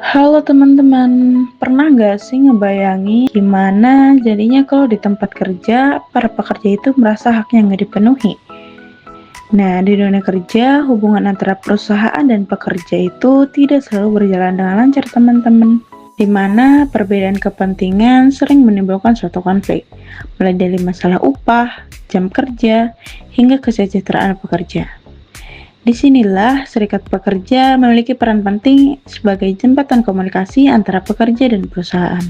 Halo teman-teman, pernah nggak sih ngebayangin gimana jadinya kalau di tempat kerja, para pekerja itu merasa haknya nggak dipenuhi? Nah, di dunia kerja, hubungan antara perusahaan dan pekerja itu tidak selalu berjalan dengan lancar teman-teman. Di mana perbedaan kepentingan sering menimbulkan suatu konflik, mulai dari masalah upah, jam kerja, hingga kesejahteraan pekerja. Disinilah serikat pekerja memiliki peran penting sebagai jembatan komunikasi antara pekerja dan perusahaan.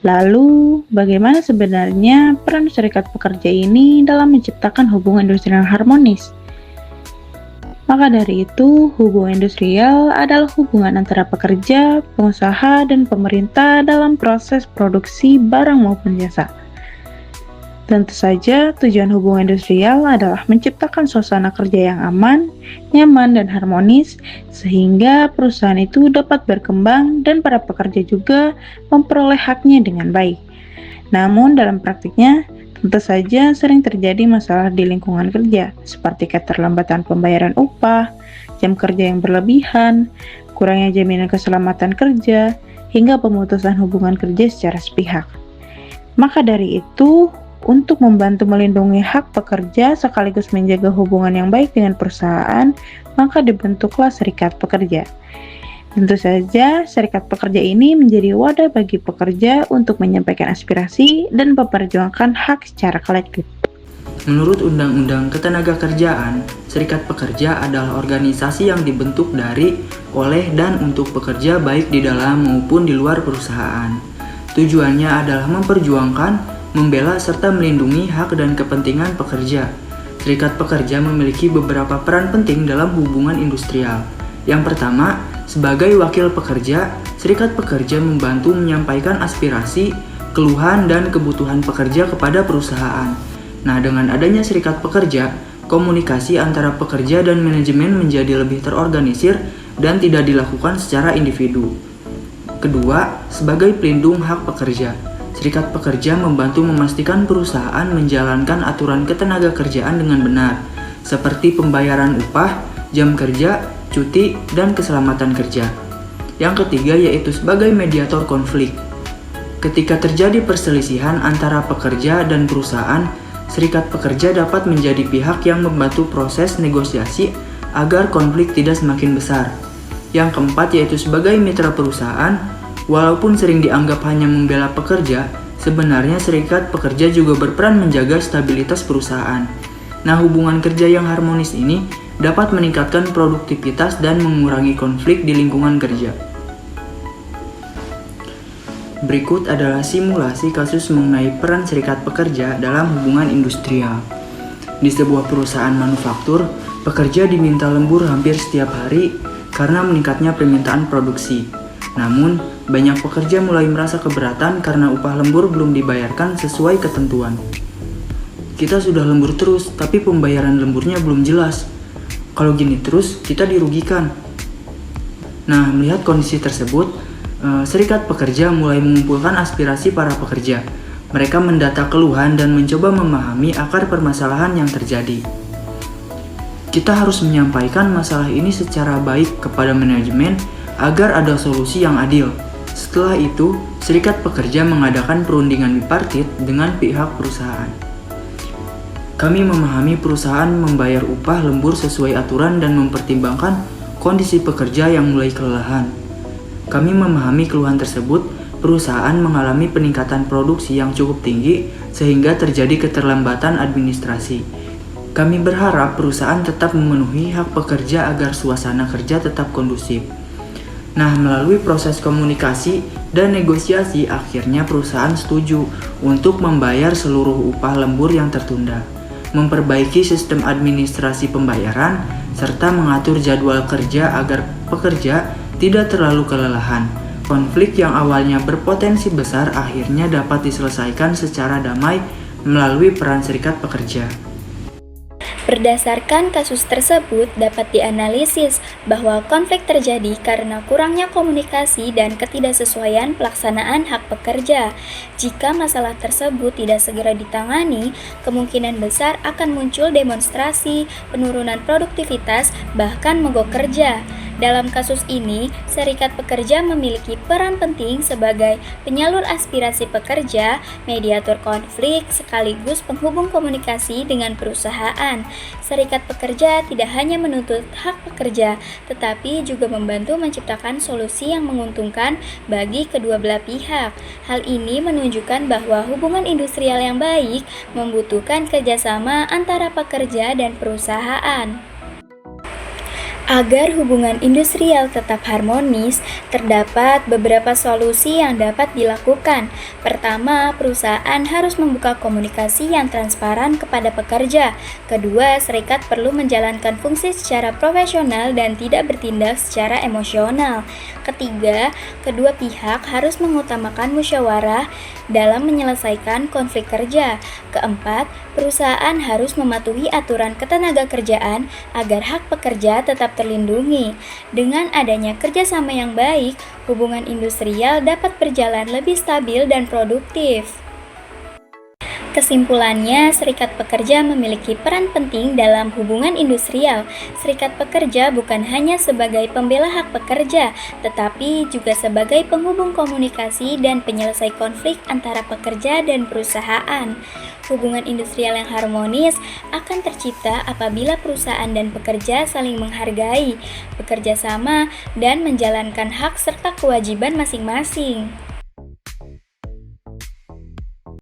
Lalu, bagaimana sebenarnya peran serikat pekerja ini dalam menciptakan hubungan industrial yang harmonis? Maka dari itu, hubungan industrial adalah hubungan antara pekerja, pengusaha, dan pemerintah dalam proses produksi barang maupun jasa. Tentu saja, tujuan hubungan industrial adalah menciptakan suasana kerja yang aman, nyaman, dan harmonis, sehingga perusahaan itu dapat berkembang dan para pekerja juga memperoleh haknya dengan baik. Namun, dalam praktiknya, tentu saja sering terjadi masalah di lingkungan kerja, seperti keterlambatan pembayaran upah, jam kerja yang berlebihan, kurangnya jaminan keselamatan kerja, hingga pemutusan hubungan kerja secara sepihak. Maka dari itu, untuk membantu melindungi hak pekerja sekaligus menjaga hubungan yang baik dengan perusahaan, maka dibentuklah serikat pekerja. Tentu saja, serikat pekerja ini menjadi wadah bagi pekerja untuk menyampaikan aspirasi dan memperjuangkan hak secara kolektif. Menurut Undang-Undang Ketenagakerjaan, serikat pekerja adalah organisasi yang dibentuk dari, oleh, dan untuk pekerja baik di dalam maupun di luar perusahaan. Tujuannya adalah memperjuangkan, membela, serta melindungi hak dan kepentingan pekerja. Serikat pekerja memiliki beberapa peran penting dalam hubungan industrial. Yang pertama, sebagai wakil pekerja, serikat pekerja membantu menyampaikan aspirasi, keluhan, dan kebutuhan pekerja kepada perusahaan. Nah, dengan adanya serikat pekerja, komunikasi antara pekerja dan manajemen menjadi lebih terorganisir dan tidak dilakukan secara individu. Kedua, sebagai pelindung hak pekerja, serikat pekerja membantu memastikan perusahaan menjalankan aturan ketenagakerjaan dengan benar, seperti pembayaran upah, jam kerja, cuti, dan keselamatan kerja. Yang ketiga yaitu sebagai mediator konflik. Ketika terjadi perselisihan antara pekerja dan perusahaan, serikat pekerja dapat menjadi pihak yang membantu proses negosiasi agar konflik tidak semakin besar. Yang keempat yaitu sebagai mitra perusahaan. Walaupun sering dianggap hanya membela pekerja, sebenarnya serikat pekerja juga berperan menjaga stabilitas perusahaan. Nah, hubungan kerja yang harmonis ini dapat meningkatkan produktivitas dan mengurangi konflik di lingkungan kerja. Berikut adalah simulasi kasus mengenai peran serikat pekerja dalam hubungan industrial. Di sebuah perusahaan manufaktur, pekerja diminta lembur hampir setiap hari karena meningkatnya permintaan produksi. Namun, banyak pekerja mulai merasa keberatan karena upah lembur belum dibayarkan sesuai ketentuan. Kita sudah lembur terus, tapi pembayaran lemburnya belum jelas. Kalau gini terus, kita dirugikan. Nah, melihat kondisi tersebut, serikat pekerja mulai mengumpulkan aspirasi para pekerja. Mereka mendata keluhan dan mencoba memahami akar permasalahan yang terjadi. Kita harus menyampaikan masalah ini secara baik kepada manajemen agar ada solusi yang adil. Setelah itu, serikat pekerja mengadakan perundingan bipartit dengan pihak perusahaan. Kami memahami perusahaan membayar upah lembur sesuai aturan dan mempertimbangkan kondisi pekerja yang mulai kelelahan. Kami memahami keluhan tersebut, perusahaan mengalami peningkatan produksi yang cukup tinggi sehingga terjadi keterlambatan administrasi. Kami berharap perusahaan tetap memenuhi hak pekerja agar suasana kerja tetap kondusif. Nah, melalui proses komunikasi dan negosiasi, akhirnya perusahaan setuju untuk membayar seluruh upah lembur yang tertunda, memperbaiki sistem administrasi pembayaran, serta mengatur jadwal kerja agar pekerja tidak terlalu kelelahan. Konflik yang awalnya berpotensi besar akhirnya dapat diselesaikan secara damai melalui peran serikat pekerja. Berdasarkan kasus tersebut, dapat dianalisis bahwa konflik terjadi karena kurangnya komunikasi dan ketidaksesuaian pelaksanaan hak pekerja. Jika masalah tersebut tidak segera ditangani, kemungkinan besar akan muncul demonstrasi, penurunan produktivitas, bahkan mogok kerja. Dalam kasus ini, serikat pekerja memiliki peran penting sebagai penyalur aspirasi pekerja, mediator konflik, sekaligus penghubung komunikasi dengan perusahaan. Serikat pekerja tidak hanya menuntut hak pekerja, tetapi juga membantu menciptakan solusi yang menguntungkan bagi kedua belah pihak. Hal ini menunjukkan bahwa hubungan industrial yang baik membutuhkan kerjasama antara pekerja dan perusahaan. Agar hubungan industrial tetap harmonis, terdapat beberapa solusi yang dapat dilakukan. Pertama, perusahaan harus membuka komunikasi yang transparan kepada pekerja. Kedua, serikat perlu menjalankan fungsi secara profesional dan tidak bertindak secara emosional. Ketiga, kedua pihak harus mengutamakan musyawarah dalam menyelesaikan konflik kerja. Keempat, perusahaan harus mematuhi aturan ketenagakerjaan agar hak pekerja tetap terlindungi. Dengan adanya kerjasama yang baik, hubungan industrial dapat berjalan lebih stabil dan produktif. Kesimpulannya, serikat pekerja memiliki peran penting dalam hubungan industrial. Serikat pekerja bukan hanya sebagai pembela hak pekerja, tetapi juga sebagai penghubung komunikasi dan penyelesai konflik antara pekerja dan perusahaan. Hubungan industrial yang harmonis akan tercipta apabila perusahaan dan pekerja saling menghargai, bekerja sama, dan menjalankan hak serta kewajiban masing-masing.